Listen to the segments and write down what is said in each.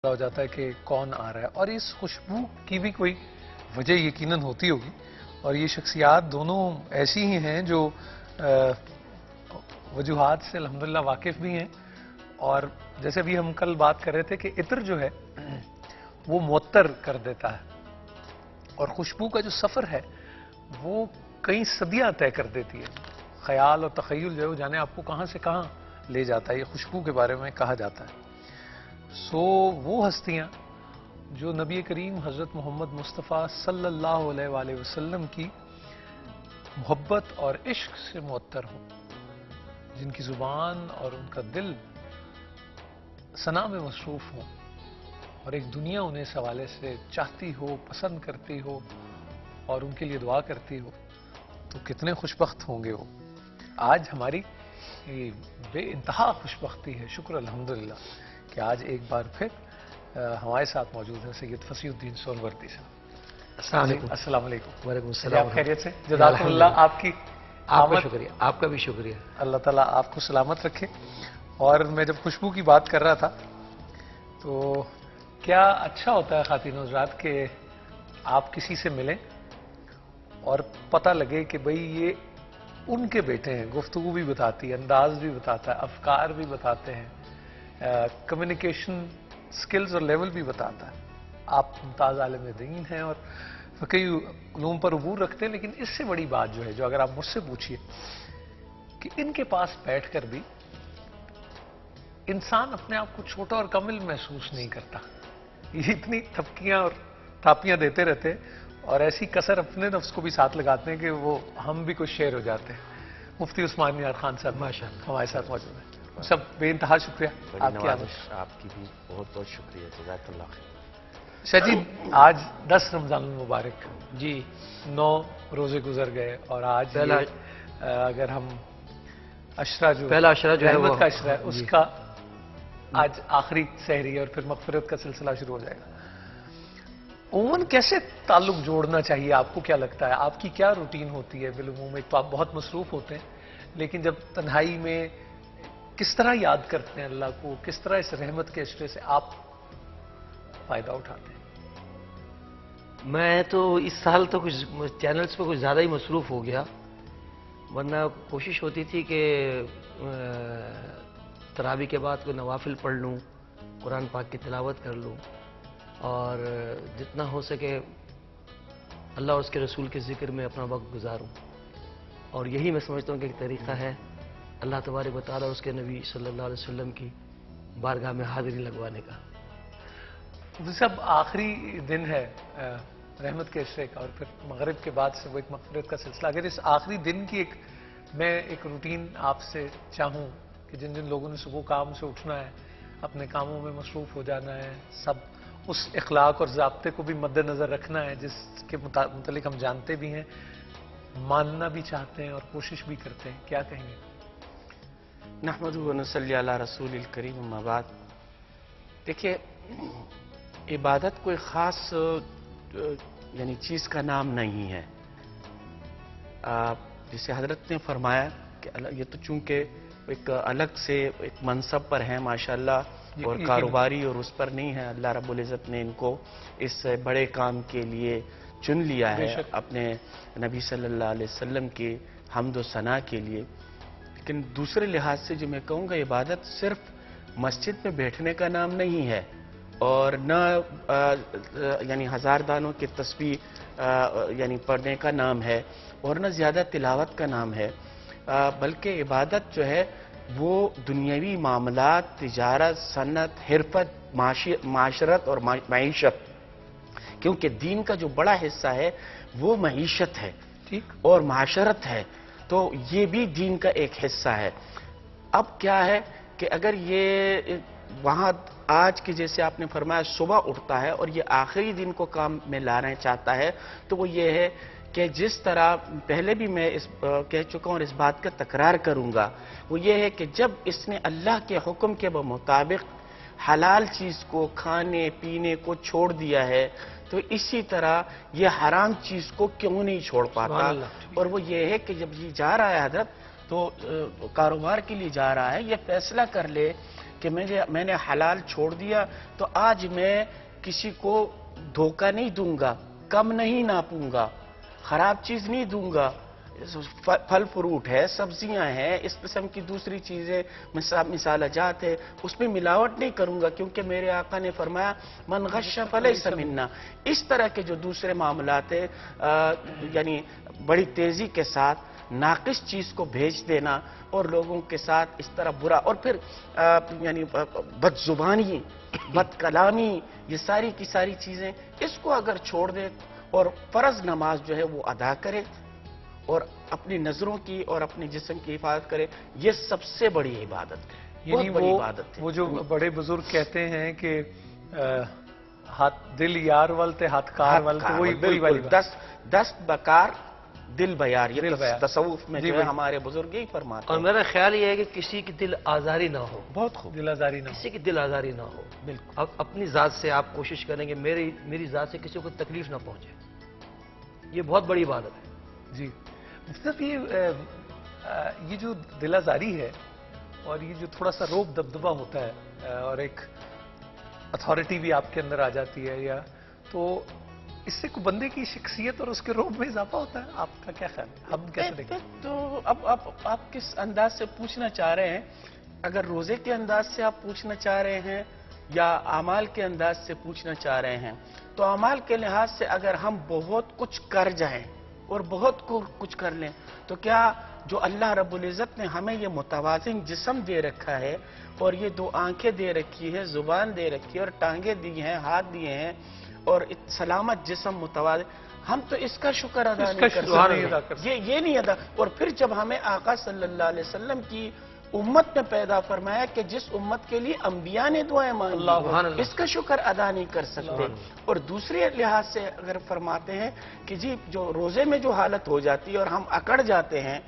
ہو جاتا ہے کہ کون آ رہا ہے، اور اس خوشبو کی بھی کوئی وجہ یقیناً ہوتی ہوگی، اور یہ شخصیات دونوں ایسی ہی ہیں جو وجوہات سے الحمدللہ واقف بھی ہیں. اور جیسے بھی ہم کل بات کر رہے تھے کہ عطر جو ہے وہ معطر کر دیتا ہے، اور خوشبو کا جو سفر ہے وہ کئی صدیاں طے کر دیتی ہے. خیال اور تخیل جو ہے وہ جانے آپ کو کہاں سے کہاں لے جاتا ہے. یہ خوشبو کے بارے میں کہا جاتا ہے. وہ ہستیاں جو نبی کریم حضرت محمد مصطفیٰ صلی اللہ علیہ وآلہ وسلم کی محبت اور عشق سے معطر ہوں، جن کی زبان اور ان کا دل ثنا میں مصروف ہوں، اور ایک دنیا انہیں اس حوالے سے چاہتی ہو، پسند کرتی ہو اور ان کے لیے دعا کرتی ہو، تو کتنے خوشبخت ہوں گے وہ. آج ہماری بے انتہا خوشبختی ہے، شکر الحمدللہ کہ آج ایک بار پھر ہمارے ساتھ موجود ہیں سید فصیح الدین سہروردی صاحب. السلام علیکم. وعلیکم السلام. آپ خیریت سے؟ جزاک اللہ. آپ کی آپ کا شکریہ. آپ کا بھی شکریہ. اللہ تعالیٰ آپ کو سلامت رکھے. اور میں جب خوشبو کی بات کر رہا تھا تو کیا اچھا ہوتا ہے خواتین حضرات کہ آپ کسی سے ملیں اور پتہ لگے کہ بھئی یہ ان کے بیٹے ہیں. گفتگو بھی بتاتی ہے، انداز بھی بتاتا ہے، افکار بھی بتاتے ہیں، کمیونیکیشن سکلز اور لیول بھی بتاتا ہے. آپ ممتاز عالم دین ہیں اور فقہی علوم پر عبور رکھتے ہیں، لیکن اس سے بڑی بات جو ہے، جو اگر آپ مجھ سے پوچھئے کہ ان کے پاس بیٹھ کر بھی انسان اپنے آپ کو چھوٹا اور کمل محسوس نہیں کرتا. یہ اتنی تھپکیاں اور تھاپیاں دیتے رہتے ہیں اور ایسی کسر اپنے نفس کو بھی ساتھ لگاتے ہیں کہ وہ ہم بھی کچھ شعر ہو جاتے ہیں. مفتی عثمان یار خان صاحب ماشاءاللہ ہمارے ساتھ موجود ہیں. سب بے انتہا شکریہ آپ کی آمد. آپ کی بھی بہت بہت شکریہ. جزاک اللہ خیر. شاہ جی، آج 10 رمضان المبارک، جی 9 روزے گزر گئے، اور آج اگر ہم عشرہ جو پہلا عشرہ جو ہے رحمت کا عشرہ ہے اس جی کا آج آخری سحری ہے، اور پھر مغفرت کا سلسلہ شروع ہو جائے گا. عموماً کیسے تعلق جوڑنا چاہیے؟ آپ کو کیا لگتا ہے؟ آپ کی کیا روٹین ہوتی ہے بالعموم؟ ایک تو آپ بہت مصروف ہوتے ہیں، لیکن جب تنہائی میں کس طرح یاد کرتے ہیں اللہ کو؟ کس طرح اس رحمت کے عشرے سے آپ فائدہ اٹھاتے ہیں؟ میں تو اس سال تو کچھ چینلز پہ کچھ زیادہ ہی مصروف ہو گیا، ورنہ کوشش ہوتی تھی کہ تراویح کے بعد کوئی نوافل پڑھ لوں، قرآن پاک کی تلاوت کر لوں، اور جتنا ہو سکے اللہ اور اس کے رسول کے ذکر میں اپنا وقت گزاروں. اور یہی میں سمجھتا ہوں کہ ایک طریقہ ہے اللہ تبارک و تعالیٰ اور اس کے نبی صلی اللہ علیہ وسلم کی بارگاہ میں حاضری لگوانے کا. سب آخری دن ہے رحمت کے عشرے کا، اور پھر مغرب کے بعد سے وہ ایک مغفرت کا سلسلہ. اگر اس آخری دن کی میں ایک روٹین آپ سے چاہوں کہ جن جن لوگوں نے صبح کام سے اٹھنا ہے، اپنے کاموں میں مصروف ہو جانا ہے، سب اس اخلاق اور ضابطے کو بھی مد نظر رکھنا ہے جس کے متعلق ہم جانتے بھی ہیں، ماننا بھی چاہتے ہیں اور کوشش بھی کرتے ہیں، کیا کہیں گے؟ نحمدہ و نصلی علی رسول الکریم. اما بعد، دیکھیے عبادت کوئی خاص یعنی چیز کا نام نہیں ہے. جسے حضرت نے فرمایا کہ یہ تو چونکہ ایک الگ سے ایک منصب پر ہیں ماشاءاللہ، اور کاروباری اور اس پر نہیں ہے. اللہ رب العزت نے ان کو اس بڑے کام کے لیے چن لیا ہے، اپنے نبی صلی اللہ علیہ وسلم کی حمد و ثنا کے لیے. لیکن دوسرے لحاظ سے جو میں کہوں گا، عبادت صرف مسجد میں بیٹھنے کا نام نہیں ہے، اور نہ یعنی ہزار دانوں کی تسبیح یعنی پڑھنے کا نام ہے، اور نہ زیادہ تلاوت کا نام ہے. بلکہ عبادت جو ہے وہ دنیاوی معاملات، تجارت، صنعت، حرفت، معاشرت اور معیشت، کیونکہ دین کا جو بڑا حصہ ہے وہ معیشت ہے اور معاشرت ہے، تو یہ بھی دین کا ایک حصہ ہے. اب کیا ہے کہ اگر یہ وہاں آج کی جیسے آپ نے فرمایا صبح اٹھتا ہے اور یہ آخری دن کو کام میں لانا چاہتا ہے، تو وہ یہ ہے کہ جس طرح پہلے بھی میں کہہ چکا ہوں اور اس بات کا تکرار کروں گا، وہ یہ ہے کہ جب اس نے اللہ کے حکم کے مطابق حلال چیز کو، کھانے پینے کو چھوڑ دیا ہے، تو اسی طرح یہ حرام چیز کو کیوں نہیں چھوڑ پاتا. اور وہ یہ ہے کہ جب یہ جا رہا ہے حضرت، تو کاروبار کے لیے جا رہا ہے، یہ فیصلہ کر لے کہ میں نے حلال چھوڑ دیا تو آج میں کسی کو دھوکہ نہیں دوں گا، کم نہیں ناپوں گا، خراب چیز نہیں دوں گا، پھل فروٹ ہے، سبزیاں ہیں، اس قسم کی دوسری چیزیں مثال جات ہے، اس میں ملاوٹ نہیں کروں گا، کیونکہ میرے آقا نے فرمایا من غش فلیس منا۔ اس طرح کے جو دوسرے معاملات ہیں یعنی بڑی تیزی کے ساتھ ناقص چیز کو بھیج دینا اور لوگوں کے ساتھ اس طرح برا، اور پھر یعنی بد زبانی، بد کلامی، یہ ساری کی ساری چیزیں، اس کو اگر چھوڑ دے اور فرض نماز جو ہے وہ ادا کرے اور اپنی نظروں کی اور اپنے جسم کی حفاظت کرے، یہ سب سے بڑی عبادت ہے، یعنی بہت بڑی عبادت ہے۔ وہ جو بڑے بزرگ کہتے ہیں کہ دل یار ولتے ہاتھ کار ولتے، وہی والی بات۔ دست بکار دل بیار، یہ تصوف میں جو ہے ہمارے بزرگ یہی فرماتے ہیں۔ اور میرا خیال یہ ہے کہ کسی کی دل آزاری نہ ہو، بہت خوب، دل آزاری نہ ہو، کسی کی دل آزاری نہ ہو، بالکل۔ اب اپنی ذات سے آپ کوشش کریں گے میری ذات سے کسی کو تکلیف نہ پہنچے، یہ بہت بڑی عبادت ہے۔ جی مفتی صاحب، یہ جو دل آزاری ہے اور یہ جو تھوڑا سا روب دبدبا ہوتا ہے اور ایک اتھارٹی بھی آپ کے اندر آ جاتی ہے، یا تو اس سے کوئی بندے کی شخصیت اور اس کے روب میں اضافہ ہوتا ہے، آپ کا کیا خیال ہے؟ ہم کیسے دیکھیں؟ تو اب آپ کس انداز سے پوچھنا چاہ رہے ہیں؟ اگر روزے کے انداز سے آپ پوچھنا چاہ رہے ہیں یا اعمال کے انداز سے پوچھنا چاہ رہے ہیں، تو اعمال کے لحاظ سے اگر ہم بہت کچھ کر جائیں اور بہت کچھ کر لیں تو کیا جو اللہ رب العزت نے ہمیں یہ متوازن جسم دے رکھا ہے اور یہ 2 آنکھیں دے رکھی ہے، زبان دے رکھی ہے اور ٹانگیں دی ہیں، ہاتھ دیے ہیں اور سلامت جسم متوازن، ہم تو اس کا شکر ادا نہیں کر سکتے، یہ نہیں ادا۔ اور پھر جب ہمیں آقا صلی اللہ علیہ وسلم کی امت میں پیدا فرمایا کہ جس امت کے لیے انبیاء نے دعائیں مانگی، اس کا شکر ادا نہیں کر سکتے۔ اور دوسرے لحاظ سے اگر فرماتے ہیں کہ جی جو روزے میں جو حالت ہو جاتی ہے اور ہم اکڑ جاتے ہیں،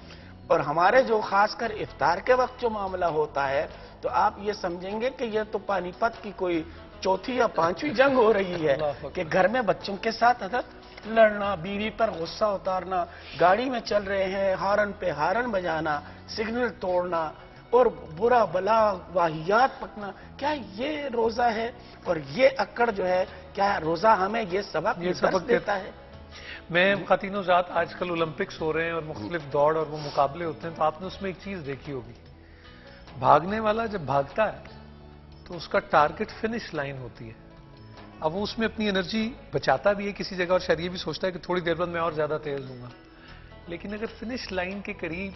اور ہمارے جو خاص کر افطار کے وقت جو معاملہ ہوتا ہے، تو آپ یہ سمجھیں گے کہ یہ تو پانی پت کی کوئی 4تھی یا 5ویں جنگ ہو رہی ہے کہ گھر میں بچوں کے ساتھ حضرت لڑنا، بیوی پر غصہ اتارنا، گاڑی میں چل رہے ہیں ہارن پہ ہارن بجانا، سگنل توڑنا اور برا بلا واہیات پکنا، کیا یہ روزہ ہے؟ اور یہ اکڑ جو ہے، کیا روزہ ہمیں یہ سبق دیتا ہے؟ میں خواتین ذات آج کل اولمپکس ہو رہے ہیں اور مختلف دوڑ اور وہ مقابلے ہوتے ہیں، تو آپ نے اس میں ایک چیز دیکھی ہوگی، بھاگنے والا جب بھاگتا ہے تو اس کا ٹارگٹ فنش لائن ہوتی ہے۔ اب وہ اس میں اپنی انرجی بچاتا بھی ہے کسی جگہ اور شاید یہ بھی سوچتا ہے کہ تھوڑی دیر بعد میں اور زیادہ تیز ہوں گا، لیکن اگر فنش لائن کے قریب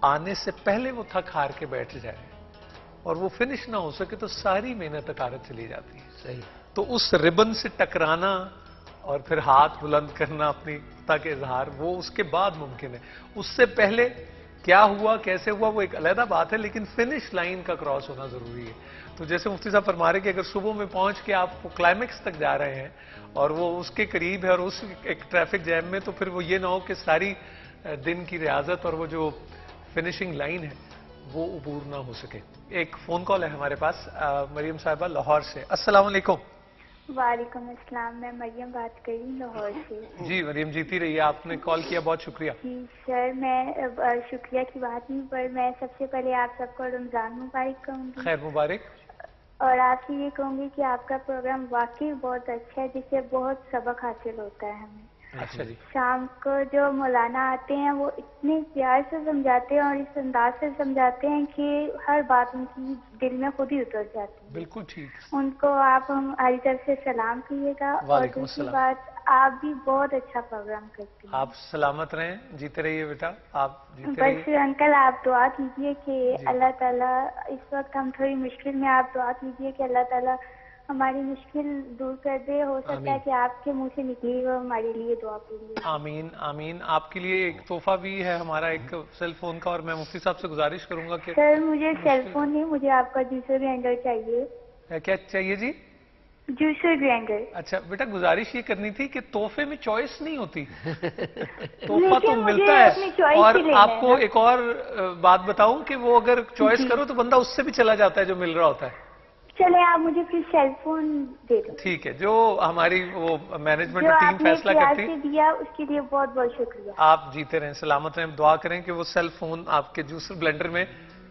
آنے سے پہلے وہ تھک ہار کے بیٹھ جائے اور وہ فنش نہ ہو سکے تو ساری محنت اکارت چلی جاتی ہے۔ صحیح۔ تو اس ربن سے ٹکرانا اور پھر ہاتھ بلند کرنا اپنی تک اظہار، وہ اس کے بعد ممکن ہے، اس سے پہلے کیا ہوا کیسے ہوا وہ ایک علیحدہ بات ہے، لیکن فنش لائن کا کراس ہونا ضروری ہے۔ تو جیسے مفتی صاحب فرما رہے کہ اگر صبح میں پہنچ کے آپ کلائمیکس تک جا رہے ہیں اور وہ اس کے قریب ہے اور اس ایک ٹریفک جیم میں، تو پھر وہ یہ نہ ہو کہ ساری دن کی ریاضت اور وہ جو فنشنگ لائن ہے وہ عبور نہ ہو سکے۔ ایک فون کال ہے ہمارے پاس، مریم صاحبہ لاہور سے۔ السلام علیکم۔ وعلیکم السلام، میں مریم بات کر رہی ہوں لاہور سے۔ جی مریم، جیتی رہیے، آپ نے کال کیا، بہت شکریہ۔ جی سر، میں شکریہ کی بات نہیں، پر میں سب سے پہلے آپ سب کو رمضان مبارک کہوں گی، خیر مبارک۔ اور آپ سے یہ کہوں گی کہ آپ کا پروگرام واقعی بہت اچھا ہے، جس سے بہت سبق حاصل ہوتا ہے ہمیں۔ اچھا جی۔ شام کو جو مولانا آتے ہیں وہ اتنے پیار سے سمجھاتے ہیں اور اس انداز سے سمجھاتے ہیں کہ ہر بات ان کی دل میں خود ہی اتر جاتی ہے۔ بالکل ٹھیک۔ ان کو آپ ہماری طرف سے سلام کیجیے گا، اور دوسری بات آپ بھی بہت اچھا پروگرام کرتے ہیں۔ آپ سلامت رہیں، جیتے رہیے بیٹا، آپ جیتے رہیے۔ بس انکل آپ دعا کیجیے کہ اللہ تعالیٰ، اس وقت ہم تھوڑی مشکل میں، آپ دعا کیجیے کہ اللہ تعالیٰ ہماری مشکل دور کر دے، ہو سکتا ہے کہ آپ کے منہ سے نکلی ہو، ہمارے لیے دعا کیجیے۔ آمین آمین۔ آپ کے لیے ایک تحفہ بھی ہے ہمارا، ایک سیل فون کا، اور میں مفتی صاحب سے گزارش کروں گا کہ سر مجھے سیل فون نہیں، مجھے آپ کا جوسر گرائنڈر چاہیے۔ کیا چاہیے جی؟ Juicer grinder. اچھا بیٹا، گزارش یہ کرنی تھی کہ تحفے میں چوائس نہیں ہوتی، تحفہ تو ملتا ہے۔ اور آپ کو ایک اور بات بتاؤں کہ وہ اگر چوائس کرو تو بندہ اس سے بھی چلا جاتا ہے جو مل رہا ہوتا ہے۔ چلے آپ مجھے پھر سیل فون دے دو۔ ٹھیک ہے، جو ہماری وہ مینجمنٹ ٹیم فیصلہ کرتی ہے، دیا اس کے لیے بہت بہت شکریہ۔ آپ جیتے رہیں، سلامت رہیں، دعا کریں کہ وہ سیل فون آپ کے جوسر بلینڈر میں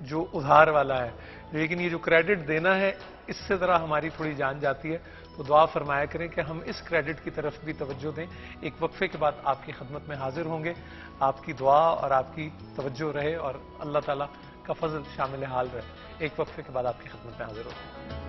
جو ادھار والا ہے، لیکن یہ جو کریڈٹ دینا ہے اس سے ذرا ہماری تھوڑی جان جاتی ہے. تو دعا فرمایا کریں کہ ہم اس کریڈٹ کی طرف بھی توجہ دیں. ایک وقفے کے بعد آپ کی خدمت میں حاضر ہوں گے. آپ کی دعا اور آپ کی توجہ رہے اور اللہ تعالیٰ کا فضل شامل حال رہے. ایک وقفے کے بعد آپ کی خدمت میں حاضر ہوتے ہیں.